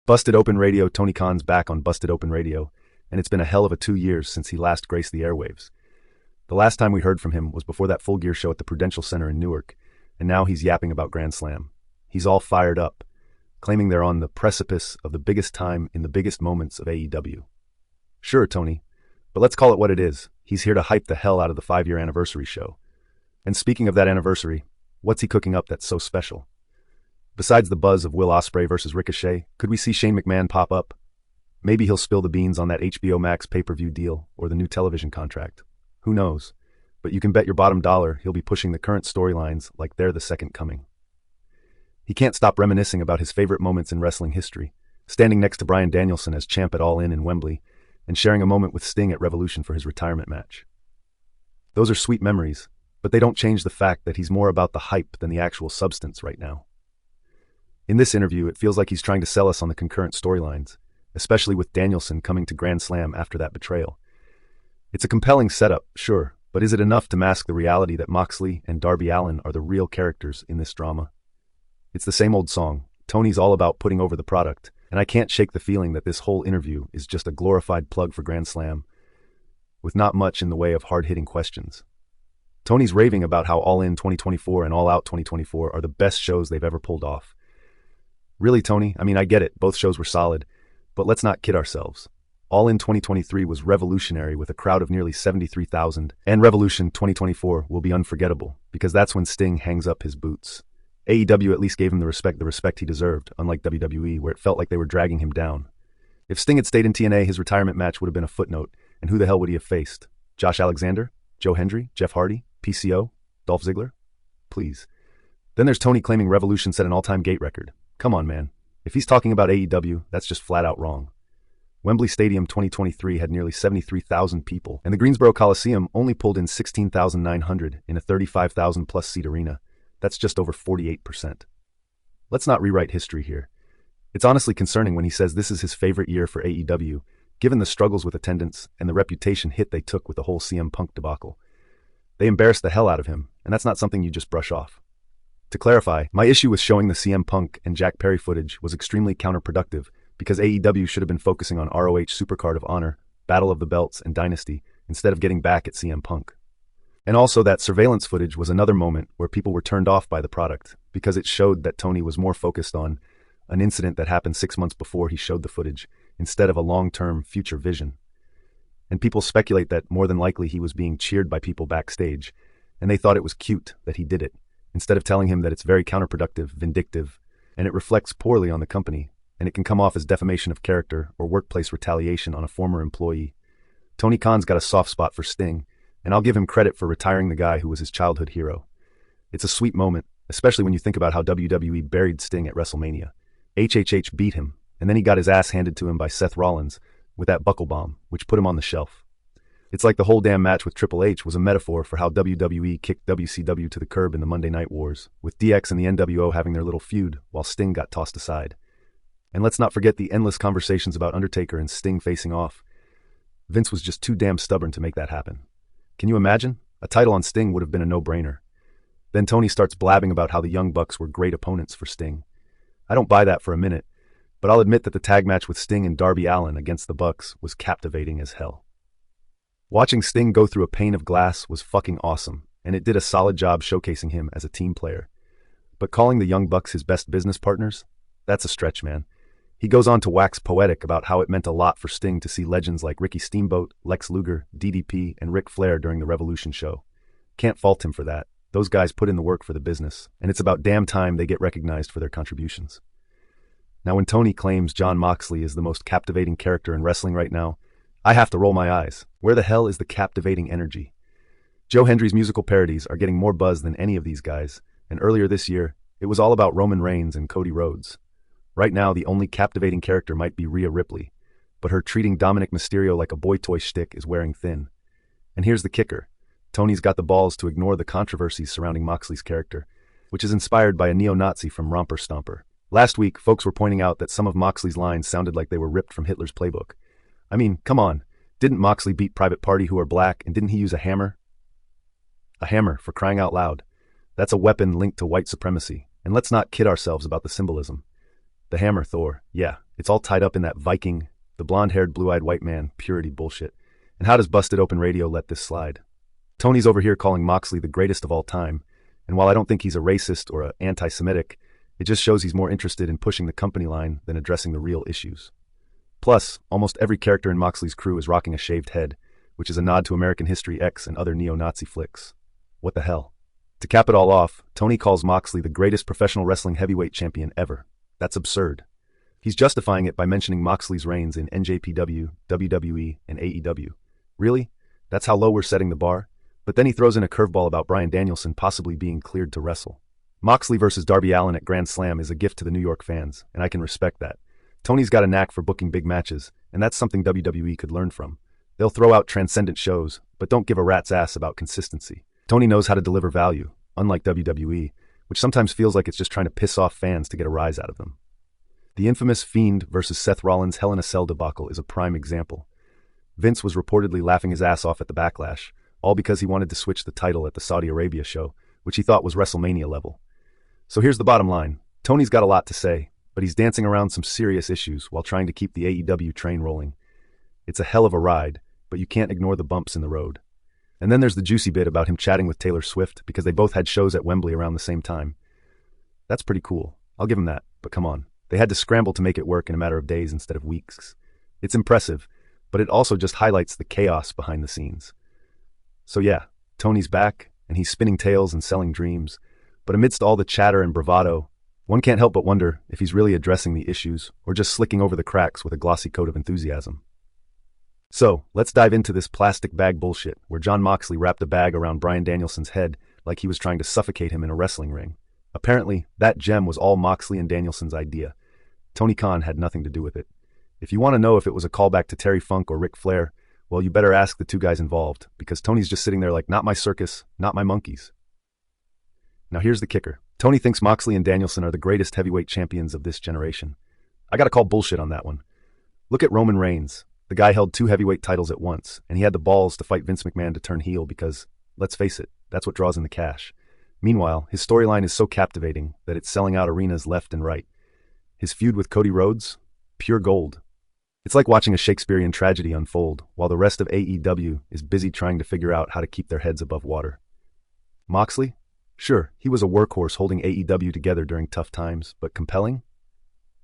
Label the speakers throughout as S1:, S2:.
S1: Busted Open Radio. Tony Khan's back on Busted Open Radio, and it's been a hell of a 2 years since he last graced the airwaves. The last time we heard from him was before that Full Gear show at the Prudential Center in Newark, and now he's yapping about Grand Slam. He's all fired up, claiming they're on the precipice of the biggest time in the biggest moments of AEW. Sure, Tony, but let's call it what it is. He's here to hype the hell out of the 5-year anniversary show. And speaking of that anniversary, what's he cooking up that's so special? Besides the buzz of Will Ospreay versus Ricochet, could we see Shane McMahon pop up? Maybe he'll spill the beans on that HBO Max pay-per-view deal or the new television contract. Who knows? But you can bet your bottom dollar he'll be pushing the current storylines like they're the second coming. He can't stop reminiscing about his favorite moments in wrestling history, standing next to Bryan Danielson as champ at All In Wembley, and sharing a moment with Sting at Revolution for his retirement match. Those are sweet memories, but they don't change the fact that he's more about the hype than the actual substance right now. In this interview, it feels like he's trying to sell us on the concurrent storylines, especially with Danielson coming to Grand Slam after that betrayal. It's a compelling setup, sure, but is it enough to mask the reality that Moxley and Darby Allin are the real characters in this drama? It's the same old song. Tony's all about putting over the product, and I can't shake the feeling that this whole interview is just a glorified plug for Grand Slam, with not much in the way of hard-hitting questions. Tony's raving about how All In 2024 and All Out 2024 are the best shows they've ever pulled off. Really, Tony? I mean, I get it, both shows were solid, but let's not kid ourselves. All In 2023 was revolutionary with a crowd of nearly 73,000, and Revolution 2024 will be unforgettable, because that's when Sting hangs up his boots. AEW at least gave him the respect he deserved, unlike WWE, where it felt like they were dragging him down. If Sting had stayed in TNA, his retirement match would have been a footnote, and who the hell would he have faced? Josh Alexander? Joe Hendry? Jeff Hardy? PCO? Dolph Ziggler? Please. Then there's Tony claiming Revolution set an all-time gate record. Come on, man. If he's talking about AEW, that's just flat out wrong. Wembley Stadium 2023 had nearly 73,000 people, and the Greensboro Coliseum only pulled in 16,900 in a 35,000-plus seat arena. That's just over 48%. Let's not rewrite history here. It's honestly concerning when he says this is his favorite year for AEW, given the struggles with attendance and the reputation hit they took with the whole CM Punk debacle. They embarrassed the hell out of him, and that's not something you just brush off. To clarify, my issue with showing the CM Punk and Jack Perry footage was extremely counterproductive because AEW should have been focusing on ROH Supercard of Honor, Battle of the Belts, and Dynasty instead of getting back at CM Punk. And also that surveillance footage was another moment where people were turned off by the product because it showed that Tony was more focused on an incident that happened 6 months before he showed the footage instead of a long-term future vision. And people speculate that more than likely he was being cheered by people backstage, and they thought it was cute that he did it, instead of telling him that it's very counterproductive, vindictive, and it reflects poorly on the company, and it can come off as defamation of character or workplace retaliation on a former employee. Tony Khan's got a soft spot for Sting, and I'll give him credit for retiring the guy who was his childhood hero. It's a sweet moment, especially when you think about how WWE buried Sting at WrestleMania. HHH beat him, and then he got his ass handed to him by Seth Rollins with that buckle bomb, which put him on the shelf. It's like the whole damn match with Triple H was a metaphor for how WWE kicked WCW to the curb in the Monday Night Wars, with DX and the NWO having their little feud while Sting got tossed aside. And let's not forget the endless conversations about Undertaker and Sting facing off. Vince was just too damn stubborn to make that happen. Can you imagine? A title on Sting would have been a no-brainer. Then Tony starts blabbing about how the Young Bucks were great opponents for Sting. I don't buy that for a minute, but I'll admit that the tag match with Sting and Darby Allin against the Bucks was captivating as hell. Watching Sting go through a pane of glass was fucking awesome, and it did a solid job showcasing him as a team player. But calling the Young Bucks his best business partners? That's a stretch, man. He goes on to wax poetic about how it meant a lot for Sting to see legends like Ricky Steamboat, Lex Luger, DDP, and Ric Flair during the Revolution show. Can't fault him for that. Those guys put in the work for the business, and it's about damn time they get recognized for their contributions. Now, when Tony claims Jon Moxley is the most captivating character in wrestling right now, I have to roll my eyes. Where the hell is the captivating energy? Joe Hendry's musical parodies are getting more buzz than any of these guys, and earlier this year, it was all about Roman Reigns and Cody Rhodes. Right now, the only captivating character might be Rhea Ripley, but her treating Dominic Mysterio like a boy toy shtick is wearing thin. And here's the kicker. Tony's got the balls to ignore the controversies surrounding Moxley's character, which is inspired by a neo-Nazi from Romper Stomper. Last week, folks were pointing out that some of Moxley's lines sounded like they were ripped from Hitler's playbook. I mean, come on. Didn't Moxley beat Private Party who are black, and didn't he use a hammer? A hammer, for crying out loud. That's a weapon linked to white supremacy, and let's not kid ourselves about the symbolism. The hammer, Thor. Yeah, it's all tied up in that Viking, the blonde-haired, blue-eyed white man, purity bullshit. And how does Busted Open Radio let this slide? Tony's over here calling Moxley the greatest of all time, and while I don't think he's a racist or anti-Semitic, it just shows he's more interested in pushing the company line than addressing the real issues. Plus, almost every character in Moxley's crew is rocking a shaved head, which is a nod to American History X and other neo-Nazi flicks. What the hell? To cap it all off, Tony calls Moxley the greatest professional wrestling heavyweight champion ever. That's absurd. He's justifying it by mentioning Moxley's reigns in NJPW, WWE, and AEW. Really? That's how low we're setting the bar? But then he throws in a curveball about Bryan Danielson possibly being cleared to wrestle. Moxley versus Darby Allin at Grand Slam is a gift to the New York fans, and I can respect that. Tony's got a knack for booking big matches, and that's something WWE could learn from. They'll throw out transcendent shows, but don't give a rat's ass about consistency. Tony knows how to deliver value, unlike WWE, which sometimes feels like it's just trying to piss off fans to get a rise out of them. The infamous Fiend versus Seth Rollins Hell in a Cell debacle is a prime example. Vince was reportedly laughing his ass off at the Backlash, all because he wanted to switch the title at the Saudi Arabia show, which he thought was WrestleMania level. So here's the bottom line. Tony's got a lot to say, but he's dancing around some serious issues while trying to keep the AEW train rolling. It's a hell of a ride, but you can't ignore the bumps in the road. And then there's the juicy bit about him chatting with Taylor Swift because they both had shows at Wembley around the same time. That's pretty cool. I'll give him that, but come on. They had to scramble to make it work in a matter of days instead of weeks. It's impressive, but it also just highlights the chaos behind the scenes. So yeah, Tony's back, and he's spinning tales and selling dreams. But amidst all the chatter and bravado, one can't help but wonder if he's really addressing the issues or just slicking over the cracks with a glossy coat of enthusiasm. So, let's dive into this plastic bag bullshit where Jon Moxley wrapped a bag around Bryan Danielson's head like he was trying to suffocate him in a wrestling ring. Apparently, that gem was all Moxley and Danielson's idea. Tony Khan had nothing to do with it. If you want to know if it was a callback to Terry Funk or Ric Flair, well, you better ask the two guys involved, because Tony's just sitting there like, not my circus, not my monkeys. Now here's the kicker. Tony thinks Moxley and Danielson are the greatest heavyweight champions of this generation. I gotta call bullshit on that one. Look at Roman Reigns. The guy held 2 heavyweight titles at once, and he had the balls to fight Vince McMahon to turn heel because, let's face it, that's what draws in the cash. Meanwhile, his storyline is so captivating that it's selling out arenas left and right. His feud with Cody Rhodes? Pure gold. It's like watching a Shakespearean tragedy unfold, while the rest of AEW is busy trying to figure out how to keep their heads above water. Moxley? Sure, he was a workhorse holding AEW together during tough times, but compelling?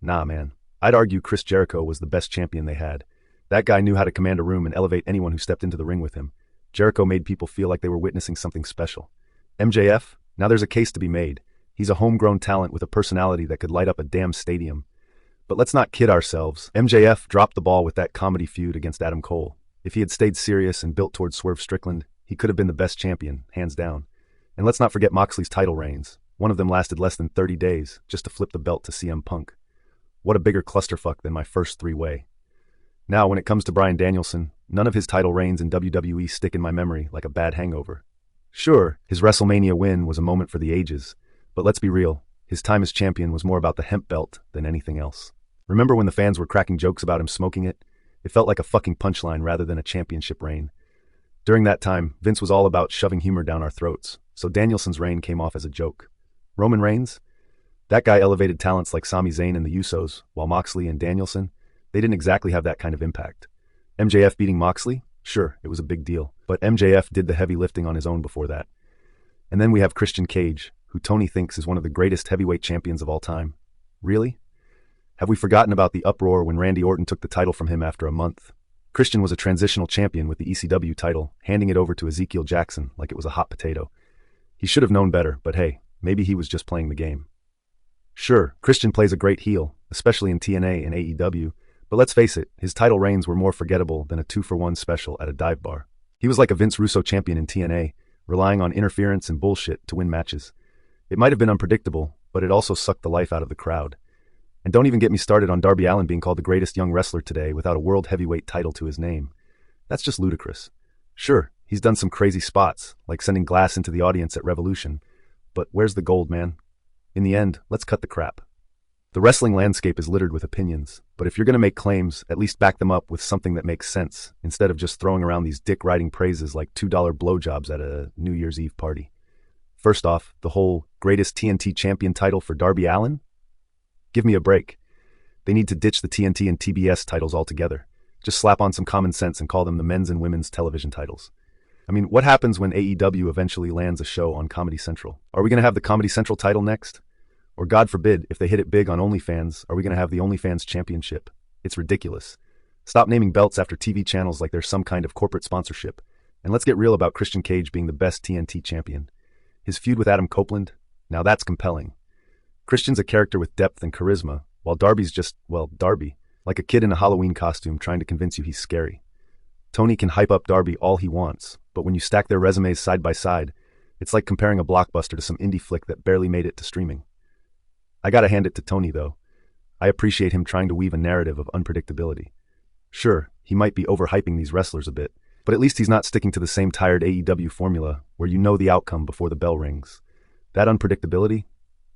S1: Nah, man. I'd argue Chris Jericho was the best champion they had. That guy knew how to command a room and elevate anyone who stepped into the ring with him. Jericho made people feel like they were witnessing something special. MJF? Now there's a case to be made. He's a homegrown talent with a personality that could light up a damn stadium. But let's not kid ourselves. MJF dropped the ball with that comedy feud against Adam Cole. If he had stayed serious and built towards Swerve Strickland, he could have been the best champion, hands down. And let's not forget Moxley's title reigns. One of them lasted less than 30 days, just to flip the belt to CM Punk. What a bigger clusterfuck than my first 3-way. Now, when it comes to Bryan Danielson, none of his title reigns in WWE stick in my memory like a bad hangover. Sure, his WrestleMania win was a moment for the ages, but let's be real, his time as champion was more about the hemp belt than anything else. Remember when the fans were cracking jokes about him smoking it? It felt like a fucking punchline rather than a championship reign. During that time, Vince was all about shoving humor down our throats, so Danielson's reign came off as a joke. Roman Reigns? That guy elevated talents like Sami Zayn and the Usos, while Moxley and Danielson, they didn't exactly have that kind of impact. MJF beating Moxley? Sure, it was a big deal, but MJF did the heavy lifting on his own before that. And then we have Christian Cage, who Tony thinks is one of the greatest heavyweight champions of all time. Really? Have we forgotten about the uproar when Randy Orton took the title from him after a month? Christian was a transitional champion with the ECW title, handing it over to Ezekiel Jackson like it was a hot potato. He should have known better, but hey, maybe he was just playing the game. Sure, Christian plays a great heel, especially in TNA and AEW, but let's face it, his title reigns were more forgettable than a 2-for-1 special at a dive bar. He was like a Vince Russo champion in TNA, relying on interference and bullshit to win matches. It might have been unpredictable, but it also sucked the life out of the crowd. And don't even get me started on Darby Allin being called the greatest young wrestler today without a world heavyweight title to his name. That's just ludicrous. Sure, he's done some crazy spots, like sending glass into the audience at Revolution, but where's the gold, man? In the end, let's cut the crap. The wrestling landscape is littered with opinions, but if you're going to make claims, at least back them up with something that makes sense, instead of just throwing around these dick-riding praises like $2 blowjobs at a New Year's Eve party. First off, the whole greatest TNT champion title for Darby Allin? Give me a break. They need to ditch the TNT and TBS titles altogether. Just slap on some common sense and call them the men's and women's television titles. I mean, what happens when AEW eventually lands a show on Comedy Central? Are we going to have the Comedy Central title next? Or God forbid, if they hit it big on OnlyFans, are we going to have the OnlyFans Championship? It's ridiculous. Stop naming belts after TV channels like they're some kind of corporate sponsorship. And let's get real about Christian Cage being the best TNT champion. His feud with Adam Copeland? Now that's compelling. Christian's a character with depth and charisma, while Darby's just, well, Darby, like a kid in a Halloween costume trying to convince you he's scary. Tony can hype up Darby all he wants, but when you stack their resumes side by side, it's like comparing a blockbuster to some indie flick that barely made it to streaming. I gotta hand it to Tony, though. I appreciate him trying to weave a narrative of unpredictability. Sure, he might be overhyping these wrestlers a bit, but at least he's not sticking to the same tired AEW formula where you know the outcome before the bell rings. That unpredictability?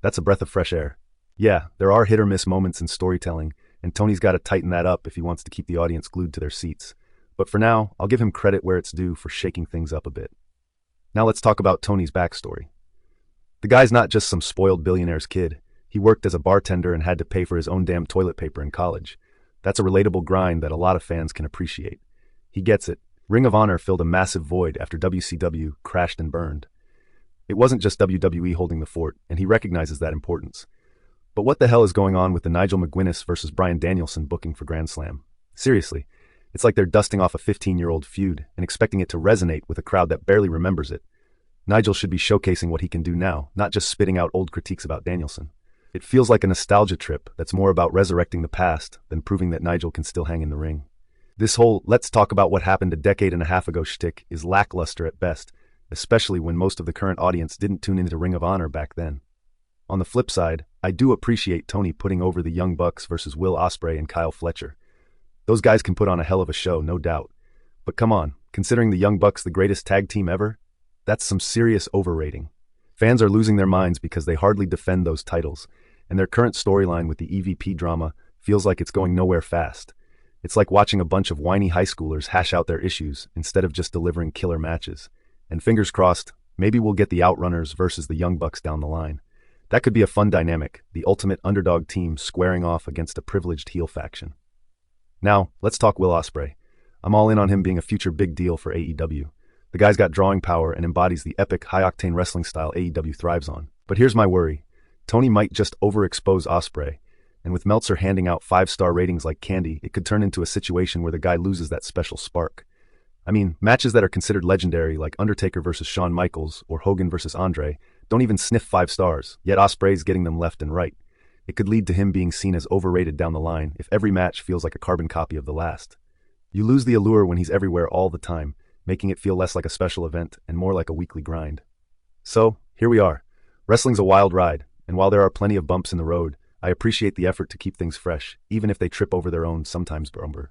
S1: That's a breath of fresh air. Yeah, there are hit or miss moments in storytelling, and Tony's got to tighten that up if he wants to keep the audience glued to their seats. But for now, I'll give him credit where it's due for shaking things up a bit. Now let's talk about Tony's backstory. The guy's not just some spoiled billionaire's kid. He worked as a bartender and had to pay for his own damn toilet paper in college. That's a relatable grind that a lot of fans can appreciate. He gets it. Ring of Honor filled a massive void after WCW crashed and burned. It wasn't just WWE holding the fort, and he recognizes that importance. But what the hell is going on with the Nigel McGuinness versus Bryan Danielson booking for Grand Slam? Seriously, it's like they're dusting off a 15-year-old feud and expecting it to resonate with a crowd that barely remembers it. Nigel should be showcasing what he can do now, not just spitting out old critiques about Danielson. It feels like a nostalgia trip that's more about resurrecting the past than proving that Nigel can still hang in the ring. This whole let's talk about what happened a decade and a half ago shtick is lackluster at best, especially when most of the current audience didn't tune into Ring of Honor back then. On the flip side, I do appreciate Tony putting over the Young Bucks versus Will Ospreay and Kyle Fletcher. Those guys can put on a hell of a show, no doubt. But come on, considering the Young Bucks the greatest tag team ever, that's some serious overrating. Fans are losing their minds because they hardly defend those titles, and their current storyline with the EVP drama feels like it's going nowhere fast. It's like watching a bunch of whiny high schoolers hash out their issues instead of just delivering killer matches. And fingers crossed, maybe we'll get the Outrunners versus the Young Bucks down the line. That could be a fun dynamic, the ultimate underdog team squaring off against a privileged heel faction. Now, let's talk Will Ospreay. I'm all in on him being a future big deal for AEW. The guy's got drawing power and embodies the epic, high-octane wrestling style AEW thrives on. But here's my worry. Tony might just overexpose Ospreay, and with Meltzer handing out 5-star ratings like candy, it could turn into a situation where the guy loses that special spark. I mean, matches that are considered legendary like Undertaker versus Shawn Michaels or Hogan versus Andre don't even sniff 5 stars, yet Ospreay's getting them left and right. It could lead to him being seen as overrated down the line if every match feels like a carbon copy of the last. You lose the allure when he's everywhere all the time, making it feel less like a special event and more like a weekly grind. So, here we are. Wrestling's a wild ride, and while there are plenty of bumps in the road, I appreciate the effort to keep things fresh, even if they trip over their own sometimes bumper.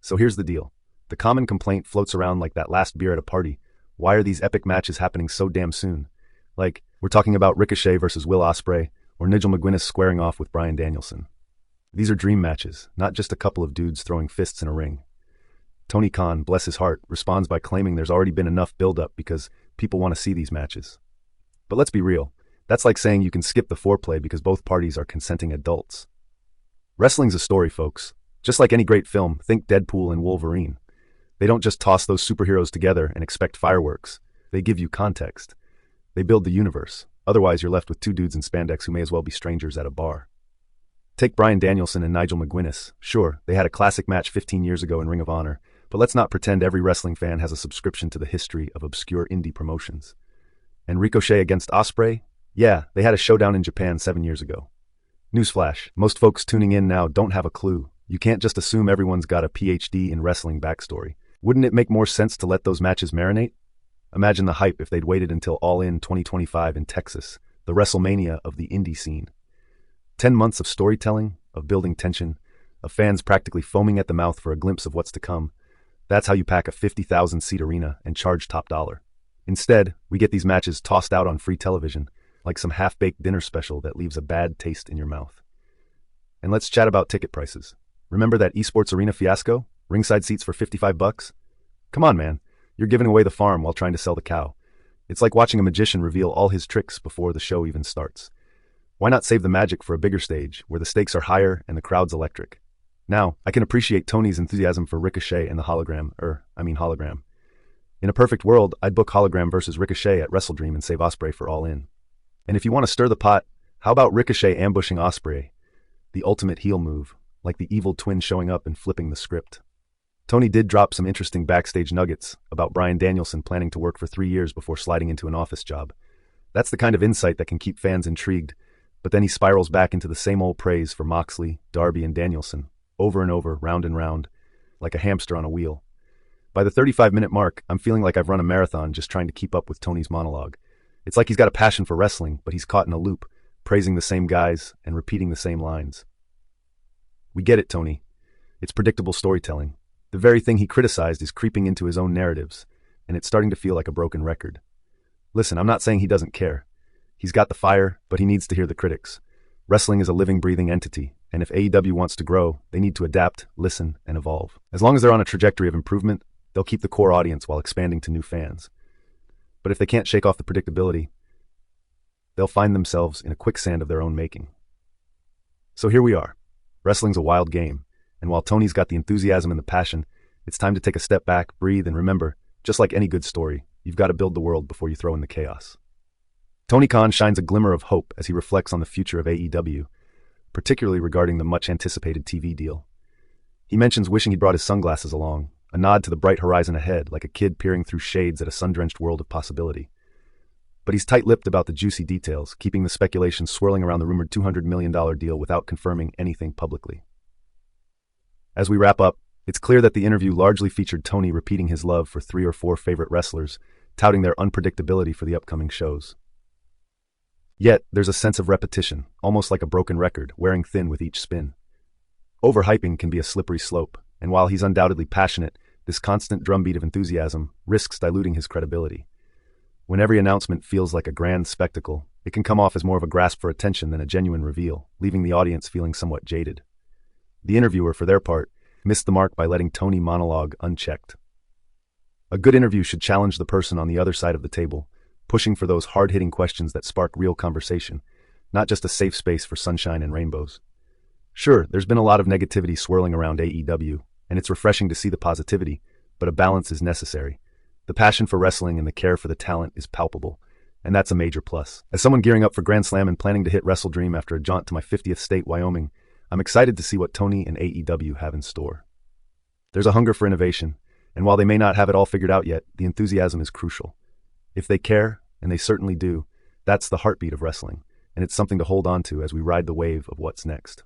S1: So here's the deal. The common complaint floats around like that last beer at a party. Why are these epic matches happening so damn soon? Like, we're talking about Ricochet versus Will Ospreay, or Nigel McGuinness squaring off with Bryan Danielson. These are dream matches, not just a couple of dudes throwing fists in a ring. Tony Khan, bless his heart, responds by claiming there's already been enough build-up because people want to see these matches. But let's be real. That's like saying you can skip the foreplay because both parties are consenting adults. Wrestling's a story, folks. Just like any great film, think Deadpool and Wolverine. They don't just toss those superheroes together and expect fireworks. They give you context. They build the universe. Otherwise, you're left with 2 dudes in spandex who may as well be strangers at a bar. Take Bryan Danielson and Nigel McGuinness. Sure, they had a classic match 15 years ago in Ring of Honor, but let's not pretend every wrestling fan has a subscription to the history of obscure indie promotions. And Ricochet against Ospreay? Yeah, they had a showdown in Japan 7 years ago. Newsflash, most folks tuning in now don't have a clue. You can't just assume everyone's got a PhD in wrestling backstory. Wouldn't it make more sense to let those matches marinate? Imagine the hype if they'd waited until All In 2025 in Texas, the WrestleMania of the indie scene. 10 months of storytelling, of building tension, of fans practically foaming at the mouth for a glimpse of what's to come. That's how you pack a 50,000-seat arena and charge top dollar. Instead, we get these matches tossed out on free television, like some half-baked dinner special that leaves a bad taste in your mouth. And let's chat about ticket prices. Remember that esports arena fiasco? Ringside seats for $55? Come on, man. You're giving away the farm while trying to sell the cow. It's like watching a magician reveal all his tricks before the show even starts. Why not save the magic for a bigger stage, where the stakes are higher and the crowd's electric? Now, I can appreciate Tony's enthusiasm for Ricochet and the hologram. In a perfect world, I'd book Hologram versus Ricochet at WrestleDream and save Ospreay for All In. And if you want to stir the pot, how about Ricochet ambushing Ospreay? The ultimate heel move, like the evil twin showing up and flipping the script. Tony did drop some interesting backstage nuggets about Bryan Danielson planning to work for 3 years before sliding into an office job. That's the kind of insight that can keep fans intrigued, but then he spirals back into the same old praise for Moxley, Darby, and Danielson, over and over, round and round, like a hamster on a wheel. By the 35-minute mark, I'm feeling like I've run a marathon just trying to keep up with Tony's monologue. It's like he's got a passion for wrestling, but he's caught in a loop, praising the same guys and repeating the same lines. We get it, Tony. It's predictable storytelling. The very thing he criticized is creeping into his own narratives, and it's starting to feel like a broken record. Listen, I'm not saying he doesn't care. He's got the fire, but he needs to hear the critics. Wrestling is a living, breathing entity, and if AEW wants to grow, they need to adapt, listen, and evolve. As long as they're on a trajectory of improvement, they'll keep the core audience while expanding to new fans. But if they can't shake off the predictability, they'll find themselves in a quicksand of their own making. So here we are. Wrestling's a wild game, and while Tony's got the enthusiasm and the passion, it's time to take a step back, breathe, and remember, just like any good story, you've got to build the world before you throw in the chaos. Tony Khan shines a glimmer of hope as he reflects on the future of AEW, particularly regarding the much-anticipated TV deal. He mentions wishing he'd brought his sunglasses along, a nod to the bright horizon ahead, like a kid peering through shades at a sun-drenched world of possibility. But he's tight-lipped about the juicy details, keeping the speculation swirling around the rumored $200 million deal without confirming anything publicly. As we wrap up, it's clear that the interview largely featured Tony repeating his love for 3 or 4 favorite wrestlers, touting their unpredictability for the upcoming shows. Yet, there's a sense of repetition, almost like a broken record, wearing thin with each spin. Overhyping can be a slippery slope, and while he's undoubtedly passionate, this constant drumbeat of enthusiasm risks diluting his credibility. When every announcement feels like a grand spectacle, it can come off as more of a grasp for attention than a genuine reveal, leaving the audience feeling somewhat jaded. The interviewer, for their part, missed the mark by letting Tony monologue unchecked. A good interview should challenge the person on the other side of the table, pushing for those hard-hitting questions that spark real conversation, not just a safe space for sunshine and rainbows. Sure, there's been a lot of negativity swirling around AEW, and it's refreshing to see the positivity, but a balance is necessary. The passion for wrestling and the care for the talent is palpable, and that's a major plus. As someone gearing up for Grand Slam and planning to hit WrestleDream after a jaunt to my 50th state, Wyoming, I'm excited to see what Tony and AEW have in store. There's a hunger for innovation, and while they may not have it all figured out yet, the enthusiasm is crucial. If they care, and they certainly do, that's the heartbeat of wrestling, and it's something to hold on to as we ride the wave of what's next.